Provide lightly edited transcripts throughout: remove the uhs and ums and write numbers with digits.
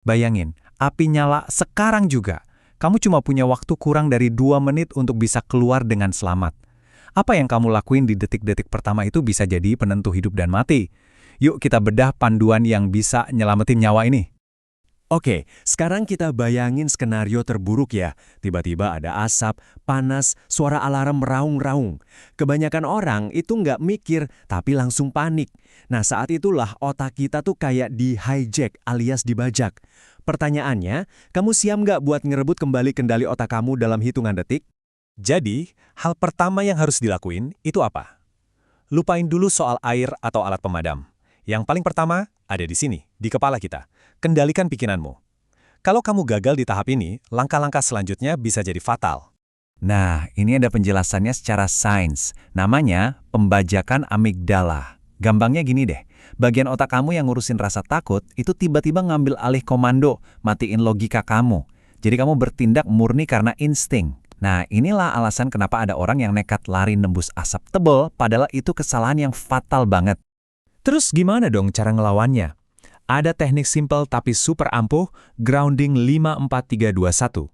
Bayangin, api nyala sekarang juga. Kamu cuma punya waktu kurang dari 2 menit untuk bisa keluar dengan selamat. Apa yang kamu lakuin di detik-detik pertama itu bisa jadi penentu hidup dan mati. Yuk kita bedah panduan yang bisa nyelamatin nyawa ini. Oke, sekarang kita bayangin skenario terburuk ya. Tiba-tiba ada asap, panas, suara alarm meraung-raung. Kebanyakan orang itu nggak mikir, tapi langsung panik. Nah, saat itulah otak kita tuh kayak di-hijack alias dibajak. Pertanyaannya, kamu siap nggak buat ngerebut kembali kendali otak kamu dalam hitungan detik? Jadi, hal pertama yang harus dilakuin itu apa? Lupain dulu soal air atau alat pemadam. Yang paling pertama ada di sini, di kepala kita. Kendalikan pikiranmu. Kalau kamu gagal di tahap ini, langkah-langkah selanjutnya bisa jadi fatal. Nah, ini ada penjelasannya secara sains. Namanya pembajakan amigdala. Gampangnya gini deh, bagian otak kamu yang ngurusin rasa takut itu tiba-tiba ngambil alih komando, matiin logika kamu. Jadi kamu bertindak murni karena insting. Nah, inilah alasan kenapa ada orang yang nekat lari nembus asap tebal, padahal itu kesalahan yang fatal banget. Terus gimana dong cara ngelawannya? Ada teknik simple tapi super ampuh, grounding 54321.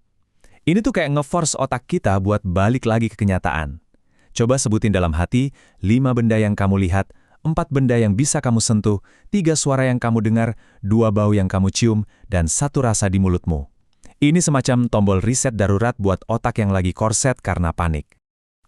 Ini tuh kayak nge-force otak kita buat balik lagi ke kenyataan. Coba sebutin dalam hati 5 benda yang kamu lihat, 4 benda yang bisa kamu sentuh, 3 suara yang kamu dengar, 2 bau yang kamu cium, dan 1 rasa di mulutmu. Ini semacam tombol reset darurat buat otak yang lagi korset karena panik.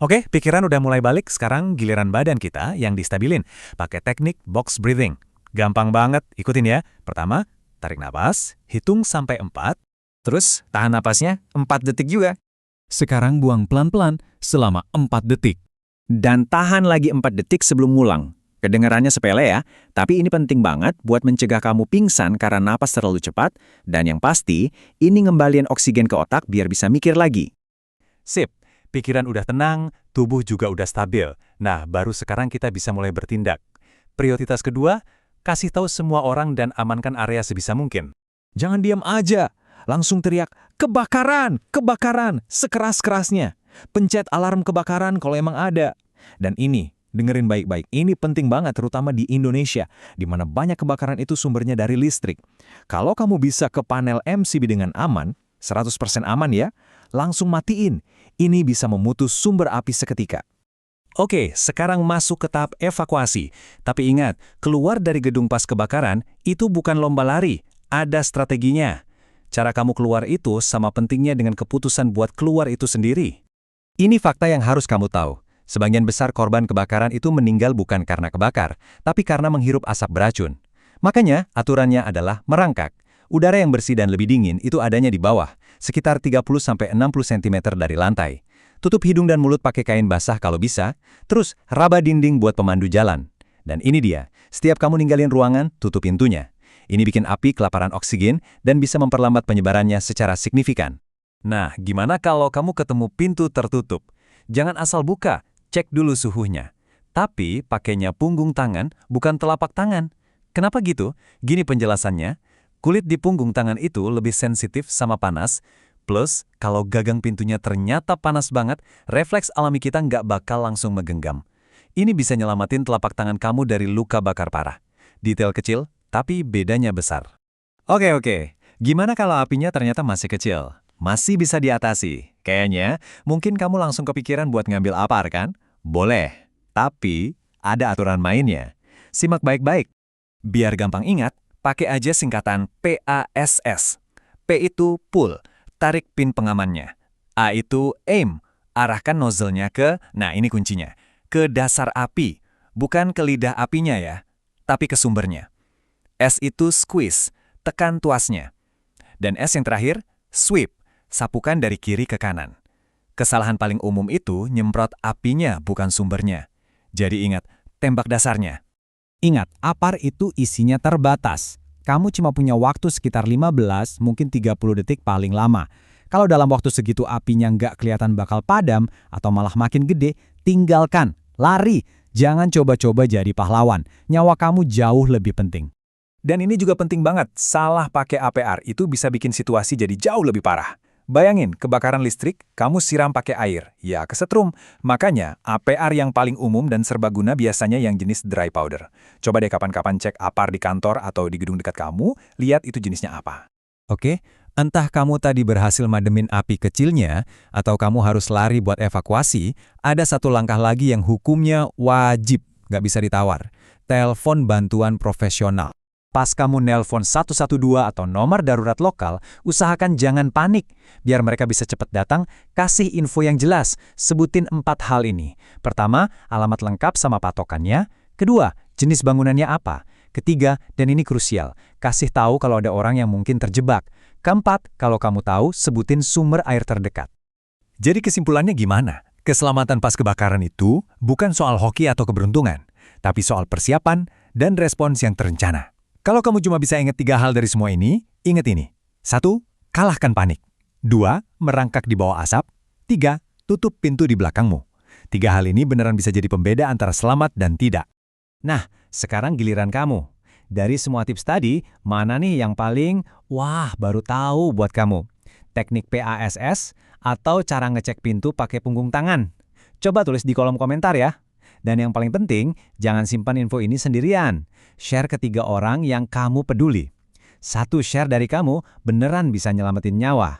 Oke, pikiran udah mulai balik, sekarang giliran badan kita yang distabilin. Pakai teknik box breathing. Gampang banget, ikutin ya. Pertama, tarik napas, hitung sampai 4. Terus, tahan napasnya 4 detik juga. Sekarang buang pelan-pelan selama 4 detik. Dan tahan lagi 4 detik sebelum ngulang. Kedengarannya sepele ya, tapi ini penting banget buat mencegah kamu pingsan karena napas terlalu cepat, dan yang pasti, ini ngembaliin oksigen ke otak biar bisa mikir lagi. Sip, pikiran udah tenang, tubuh juga udah stabil. Nah, baru sekarang kita bisa mulai bertindak. Prioritas kedua, kasih tahu semua orang dan amankan area sebisa mungkin. Jangan diam aja, langsung teriak, kebakaran, kebakaran, sekeras-kerasnya. Pencet alarm kebakaran kalau emang ada. Dan ini, dengerin baik-baik, ini penting banget terutama di Indonesia, di mana banyak kebakaran itu sumbernya dari listrik. Kalau kamu bisa ke panel MCB dengan aman, 100% aman ya, langsung matiin. Ini bisa memutus sumber api seketika. Oke, sekarang masuk ke tahap evakuasi. Tapi ingat, keluar dari gedung pas kebakaran itu bukan lomba lari, ada strateginya. Cara kamu keluar itu sama pentingnya dengan keputusan buat keluar itu sendiri. Ini fakta yang harus kamu tahu. Sebagian besar korban kebakaran itu meninggal bukan karena kebakar, tapi karena menghirup asap beracun. Makanya, aturannya adalah merangkak. Udara yang bersih dan lebih dingin itu adanya di bawah, sekitar 30-60 cm dari lantai. Tutup hidung dan mulut pakai kain basah kalau bisa, terus raba dinding buat pemandu jalan. Dan ini dia, setiap kamu ninggalin ruangan, tutup pintunya. Ini bikin api kelaparan oksigen dan bisa memperlambat penyebarannya secara signifikan. Nah, gimana kalau kamu ketemu pintu tertutup? Jangan asal buka, cek dulu suhunya. Tapi pakainya punggung tangan, bukan telapak tangan. Kenapa gitu? Gini penjelasannya, kulit di punggung tangan itu lebih sensitif sama panas. Plus, kalau gagang pintunya ternyata panas banget, refleks alami kita nggak bakal langsung menggenggam. Ini bisa nyelamatin telapak tangan kamu dari luka bakar parah. Detail kecil, tapi bedanya besar. Oke. Gimana kalau apinya ternyata masih kecil? Masih bisa diatasi. Kayaknya, mungkin kamu langsung kepikiran buat ngambil apar kan? Boleh. Tapi, ada aturan mainnya. Simak baik-baik. Biar gampang ingat, pakai aja singkatan PASS. P itu pull. Tarik pin pengamannya. A itu aim, arahkan nozzle-nya ke, nah ini kuncinya, ke dasar api, bukan ke lidah apinya ya, tapi ke sumbernya. S itu squeeze, tekan tuasnya. Dan S yang terakhir, sweep, sapukan dari kiri ke kanan. Kesalahan paling umum itu nyemprot apinya bukan sumbernya. Jadi ingat, tembak dasarnya. Ingat, apar itu isinya terbatas. Kamu cuma punya waktu sekitar 15, mungkin 30 detik paling lama. Kalau dalam waktu segitu apinya nggak kelihatan bakal padam atau malah makin gede, tinggalkan, lari. Jangan coba-coba jadi pahlawan. Nyawa kamu jauh lebih penting. Dan ini juga penting banget, salah pakai APR itu bisa bikin situasi jadi jauh lebih parah. Bayangin, kebakaran listrik, kamu siram pakai air, ya kesetrum. Makanya, APR yang paling umum dan serbaguna biasanya yang jenis dry powder. Coba deh kapan-kapan cek APR di kantor atau di gedung dekat kamu, lihat itu jenisnya apa. Oke, entah kamu tadi berhasil mademin api kecilnya, atau kamu harus lari buat evakuasi, ada satu langkah lagi yang hukumnya wajib, nggak bisa ditawar. Telepon bantuan profesional. Pas kamu nelpon 112 atau nomor darurat lokal, usahakan jangan panik. Biar mereka bisa cepat datang, kasih info yang jelas. Sebutin 4 hal ini. Pertama, alamat lengkap sama patokannya. Kedua, jenis bangunannya apa. Ketiga, dan ini krusial, kasih tahu kalau ada orang yang mungkin terjebak. Keempat, kalau kamu tahu, sebutin sumber air terdekat. Jadi kesimpulannya gimana? Keselamatan pas kebakaran itu bukan soal hoki atau keberuntungan, tapi soal persiapan dan respons yang terencana. Kalau kamu cuma bisa ingat 3 hal dari semua ini, ingat ini. 1. Kalahkan panik. 2. Merangkak di bawah asap. 3. Tutup pintu di belakangmu. 3 hal ini beneran bisa jadi pembeda antara selamat dan tidak. Nah, sekarang giliran kamu. Dari semua tips tadi, mana nih yang paling, wah, baru tahu buat kamu? Teknik PASS atau cara ngecek pintu pakai punggung tangan? Coba tulis di kolom komentar ya. Dan yang paling penting, jangan simpan info ini sendirian. Share ke 3 orang yang kamu peduli. 1 share dari kamu beneran bisa nyelamatin nyawa.